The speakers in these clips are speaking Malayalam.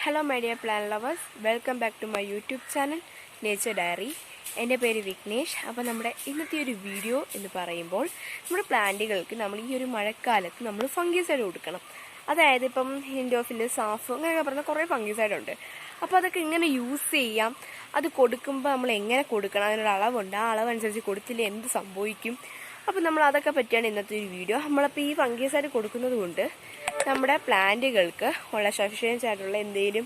Hello my dear plant lovers, welcome back to my YouTube channel Nature Diary. എൻ്റെ പേര് വിഘ്നേഷ്. അപ്പോൾ നമ്മുടെ ഇന്നത്തെ ഒരു വീഡിയോ എന്ന് പറയുമ്പോൾ നമ്മുടെ പ്ലാന്റുകൾക്ക് നമ്മൾ ഈ ഒരു മഴക്കാലത്ത് നമ്മൾ ഫംഗിസൈഡ് കൊടുക്കണം. അതായത് ഇപ്പം ഹിൻഡോഫിൽ സാഫ് അങ്ങനെയൊക്കെ പറഞ്ഞ കുറേ ഫംഗിസൈഡ് ഉണ്ട്. അപ്പോൾ അതൊക്കെ എങ്ങനെ യൂസ് ചെയ്യാം, അത് കൊടുക്കുമ്പോൾ നമ്മൾ എങ്ങനെ കൊടുക്കണം, അതിനൊരു അളവുണ്ട്, ആ അളവനുസരിച്ച് കൊടുത്തില്ലേ എന്ത് സംഭവിക്കും. അപ്പോൾ നമ്മൾ അതൊക്കെ പറ്റിയാണ് ഇന്നത്തെ ഒരു വീഡിയോ. നമ്മളപ്പോൾ ഈ ഫംഗിസൈഡ് കൊടുക്കുന്നത് കൊണ്ട് നമ്മുടെ പ്ലാന്റുകൾക്ക് ഉള്ള സഫിഷ്യൻസ് ആയിട്ടുള്ള എന്തെങ്കിലും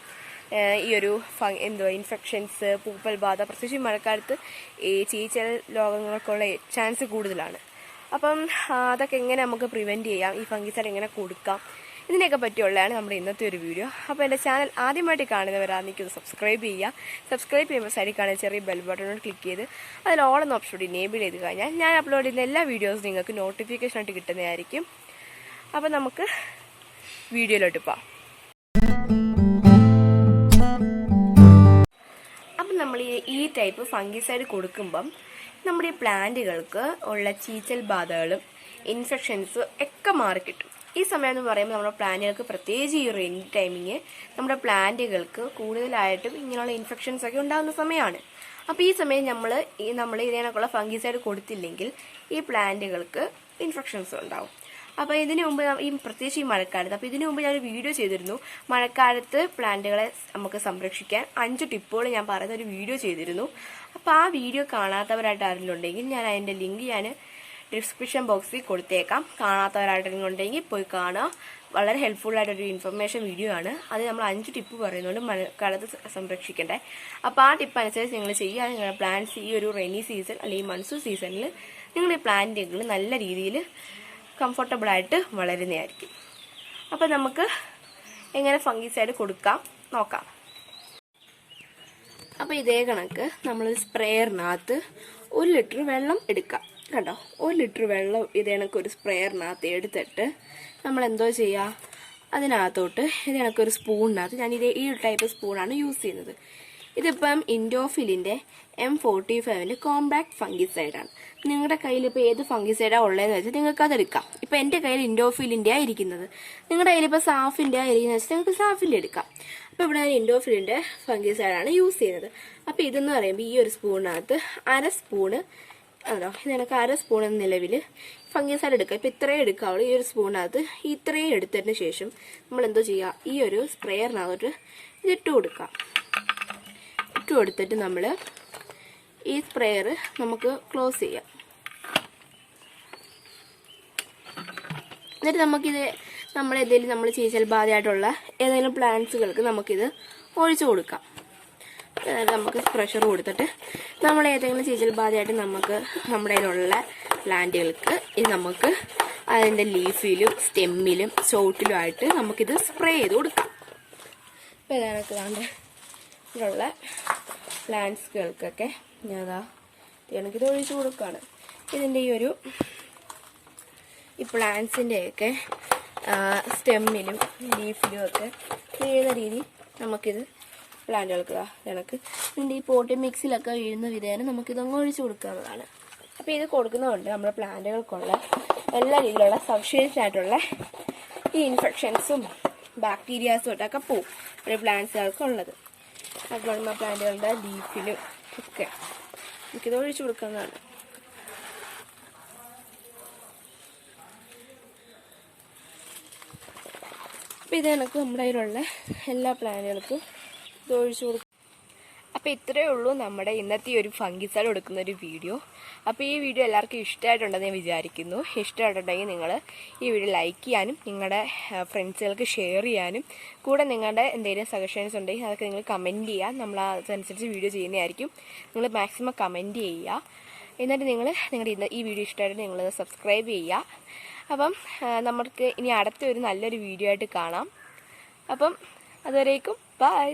ഈ ഒരു ഇൻഫെക്ഷൻസ്, പൂപ്പൽ ബാധ, പ്രത്യേകിച്ച് മഴക്കാലത്ത് ഈ ചീച്ചൽ രോഗങ്ങൾക്കുള്ള ചാൻസ് കൂടുതലാണ്. അപ്പം അതൊക്കെ എങ്ങനെ നമുക്ക് പ്രിവെൻറ്റ് ചെയ്യാം, ഈ ഫംഗിസൈഡ് എങ്ങനെ കൊടുക്കാം, ഇതിനെയൊക്കെ പറ്റിയുള്ളതാണ് നമ്മുടെ ഇന്നത്തെ ഒരു വീഡിയോ. അപ്പോൾ എൻ്റെ ചാനൽ ആദ്യമായിട്ട് കാണുന്നവരാണെങ്കിൽ സബ്സ്ക്രൈബ് ചെയ്യുക. സബ്സ്ക്രൈബ് ചെയ്യുമ്പോൾ സൈഡിൽ കാണുന്ന ചെറിയ ബെൽ ബട്ടണോട് ക്ലിക്ക് ചെയ്ത് അതിൽ ഓൾ എന്ന ഓപ്ഷൻ ഇനേബിൾ ചെയ്ത് കഴിഞ്ഞാൽ ഞാൻ അപ്ലോഡ് ചെയ്യുന്ന എല്ലാ വീഡിയോസും നിങ്ങൾക്ക് നോട്ടിഫിക്കേഷൻ ആയിട്ട് കിട്ടുന്നതായിരിക്കും. അപ്പോൾ നമുക്ക് വീഡിയോയിലോട്ട് പോകാം. അപ്പം നമ്മൾ ഈ ടൈപ്പ് ഫംഗിസൈഡ് കൊടുക്കുമ്പം നമ്മുടെ ഈ പ്ലാന്റുകൾക്ക് ഉള്ള ചീച്ചൽ ബാധകളും ഇൻഫെക്ഷൻസും ഒക്കെ മാറിക്കിട്ടും. ഈ സമയം എന്ന് പറയുമ്പോൾ നമ്മുടെ പ്ലാന്റുകൾക്ക്, പ്രത്യേകിച്ച് ഈ റെയിൻ ടൈമിങ്, നമ്മുടെ പ്ലാന്റുകൾക്ക് കൂടുതലായിട്ടും ഇങ്ങനെയുള്ള ഇൻഫെക്ഷൻസ് ഒക്കെ ഉണ്ടാകുന്ന സമയമാണ്. അപ്പോൾ ഈ സമയം നമ്മൾ ഇതിനൊക്കെയുള്ള ഫംഗിസൈഡ് കൊടുത്തില്ലെങ്കിൽ ഈ പ്ലാന്റുകൾക്ക് ഇൻഫെക്ഷൻസ് ഉണ്ടാവും. അപ്പോൾ ഇതിനു മുമ്പ് പ്രത്യേകിച്ച് ഈ മഴക്കാലത്ത്, അപ്പോൾ ഇതിനു മുമ്പ് ഞാനൊരു വീഡിയോ ചെയ്തിരുന്നു, മഴക്കാലത്ത് പ്ലാന്റുകളെ നമുക്ക് സംരക്ഷിക്കാൻ 5 ടിപ്പുകൾ ഞാൻ പറയുന്ന ഒരു വീഡിയോ ചെയ്തിരുന്നു. അപ്പോൾ ആ വീഡിയോ കാണാത്തവരായിട്ട് ആരെങ്കിലും ഉണ്ടെങ്കിൽ ഞാൻ അതിൻ്റെ ലിങ്ക് ഡിസ്ക്രിപ്ഷൻ ബോക്സിൽ കൊടുത്തേക്കാം. കാണാത്തവരായിട്ടുണ്ടെങ്കിൽ പോയി കാണുക. വളരെ ഹെൽപ്ഫുൾ ആയിട്ടൊരു ഇൻഫർമേഷൻ വീഡിയോ ആണ്. അത് നമ്മൾ 5 ടിപ്പ് പറയുന്നുണ്ട് മഴക്കാലത്ത് സംരക്ഷിക്കേണ്ടത്. അപ്പോൾ ആ ടിപ്പ് അനുസരിച്ച് നിങ്ങൾ ചെയ്യുക. നിങ്ങളുടെ പ്ലാന്റ്സ് ഈ ഒരു റെയിനി സീസൺ അല്ലെങ്കിൽ മൺസൂൺ സീസണിൽ നിങ്ങളുടെ പ്ലാന്റുകൾ നല്ല രീതിയിൽ കംഫർട്ടബിൾ ആയിട്ട് വളരുന്നതായിരിക്കും. അപ്പോൾ നമുക്ക് എങ്ങനെ ഫംഗിസൈഡ് കൊടുക്കാം നോക്കാം. അപ്പോൾ ഇതേ കണക്ക് നമ്മളൊരു സ്പ്രേയറിനകത്ത് 1 ലിറ്റർ വെള്ളം എടുക്കാം. കണ്ടോ, 1 ലിറ്റർ വെള്ളം ഇതേ കണക്ക് ഒരു സ്പ്രേയറിനകത്ത് എടുത്തിട്ട് നമ്മൾ എന്തോ ചെയ്യുക, അതിനകത്തോട്ട് ഇതേ കണക്ക് ഒരു സ്പൂണിനകത്ത്, ഞാൻ ഈ ടൈപ്പ് സ്പൂണാണ് യൂസ് ചെയ്യുന്നത്. ഇതിപ്പം ഇൻഡോഫിലിൻ്റെ M45 കോമ്പാക്ട് ഫംഗിസൈഡാണ്. നിങ്ങളുടെ കയ്യിൽ ഇപ്പോൾ ഏത് ഫംഗിസൈഡാണ് ഉള്ളതെന്ന് വെച്ചാൽ നിങ്ങൾക്ക് അതെടുക്കാം. ഇപ്പോൾ എൻ്റെ കയ്യിൽ ഇൻഡോഫിലിൻ്റെ ആയിരിക്കുന്നത്, നിങ്ങളുടെ കയ്യിൽ ഇപ്പോൾ സാഫിൻ്റെ ആയിരിക്കുന്നത് വെച്ചാൽ നിങ്ങൾക്ക് സാഫിൻ്റെ എടുക്കാം. അപ്പോൾ ഇവിടെ ഞാൻ ഇൻഡോഫിലിൻ്റെ ഫംഗിസൈഡാണ് യൂസ് ചെയ്യുന്നത്. അപ്പോൾ ഇതെന്ന് പറയുമ്പോൾ ഈ ഒരു സ്പൂണിനകത്ത് 1/2 സ്പൂണ് ആണോ, ഇത് എനിക്ക് 1/2 സ്പൂൺ എന്ന നിലവിൽ ഫംഗിസൈഡ് എടുക്കുക. ഇപ്പോൾ ഇത്രയും എടുക്കാവുള്ളൂ. ഈ ഒരു സ്പൂണിനകത്ത് ഇത്രയും എടുത്തതിന് ശേഷം നമ്മൾ എന്തോ ചെയ്യുക, ഈ ഒരു സ്പ്രേയറിനകത്തോട്ട് ഇതിട്ട് കൊടുക്കാം. ഇട്ട് കൊടുത്തിട്ട് നമ്മൾ ഈ സ്പ്രേയർ നമുക്ക് ക്ലോസ് ചെയ്യാം. എന്നിട്ട് നമുക്കിത് നമ്മൾ ചീച്ചൽ ബാധയായിട്ടുള്ള ഏതെങ്കിലും പ്ലാന്റ്സുകൾക്ക് നമുക്കിത് ഒഴിച്ചു കൊടുക്കാം. അതായത് നമുക്ക് പ്രഷർ കൊടുത്തിട്ട് നമ്മൾ ഏതെങ്കിലും ചീച്ചൽ ബാധയായിട്ട് നമുക്ക് നമ്മുടെ കയ്യിലുള്ള പ്ലാന്റുകൾക്ക് ഇത് നമുക്ക് അതിൻ്റെ ലീഫിലും സ്റ്റെമ്മിലും ചോട്ടിലും ആയിട്ട് നമുക്കിത് സ്പ്രേ ചെയ്ത് കൊടുക്കാം. അപ്പോൾ ഇതാണൊക്കെ ഇതിലുള്ള പ്ലാന്റ്സുകൾക്കൊക്കെ ഞാനതാ എനിക്കിത് ഒഴിച്ചു കൊടുക്കുകയാണ്. ഇതിൻ്റെ ഈ പ്ലാന്റ്സിൻ്റെയൊക്കെ സ്റ്റെമ്മിലും ലീഫിലും ഒക്കെ വീഴുന്ന രീതി നമുക്കിത് പ്ലാന്റുകൾക്ക് കണക്ക് ഇതിൻ്റെ ഈ പോട്ടി മിക്സിലൊക്കെ വീഴുന്ന വിധേന നമുക്കിതങ്ങ് ഒഴിച്ചു കൊടുക്കാവുന്നതാണ്. അപ്പോൾ ഇത് കൊടുക്കുന്നതുകൊണ്ട് നമ്മുടെ പ്ലാന്റുകൾക്കുള്ള എല്ലാ രീതിയിലുള്ള സഫിഷ്യൻസ് ആയിട്ടുള്ള ഈ ഇൻഫെക്ഷൻസും ബാക്ടീരിയാസും ഒക്കെ പോവും ഒരു പ്ലാന്റ്സുകൾക്കുള്ളത്. അപ്പോൾ നമ്മുടെ പ്ലാന്റുകളുടെ ലീഫിലും ഒക്കെ നമുക്കിത് ഒഴിച്ചു കൊടുക്കുന്നതാണ്. അപ്പോൾ ഇത് കണക്ക് നമ്മുടെ കയ്യിലുള്ള എല്ലാ പ്ലാന്റുകൾക്കും ഇത് ഒഴിച്ചു കൊടുക്കും. അപ്പോൾ ഇത്രയേ ഉള്ളൂ നമ്മുടെ ഇന്നത്തെ ഒരു ഫംഗിസൈഡ് കൊടുക്കുന്ന ഒരു വീഡിയോ. അപ്പോൾ ഈ വീഡിയോ എല്ലാവർക്കും ഇഷ്ടമായിട്ടുണ്ടെന്ന് ഞാൻ വിചാരിക്കുന്നു. ഇഷ്ടമായിട്ടുണ്ടെങ്കിൽ നിങ്ങൾ ഈ വീഡിയോ ലൈക്ക് ചെയ്യാനും നിങ്ങളുടെ ഫ്രണ്ട്സുകൾക്ക് ഷെയർ ചെയ്യാനും, കൂടെ നിങ്ങളുടെ എന്തെങ്കിലും സജഷൻസ് ഉണ്ടെങ്കിൽ അതൊക്കെ നിങ്ങൾ കമൻറ്റ് ചെയ്യുക. നമ്മൾ അതനുസരിച്ച് വീഡിയോ ചെയ്യുന്നതായിരിക്കും. നിങ്ങൾ മാക്സിമം കമൻറ്റ് ചെയ്യുക. എന്നിട്ട് നിങ്ങളുടെ ഈ വീഡിയോ ഇഷ്ടമായിട്ട് നിങ്ങൾ സബ്സ്ക്രൈബ് ചെയ്യുക. അപ്പം നമുക്ക് ഇനി അടുത്ത ഒരു നല്ലൊരു വീഡിയോ ആയിട്ട് കാണാം. അപ്പം അതുവരേക്കും ബൈ.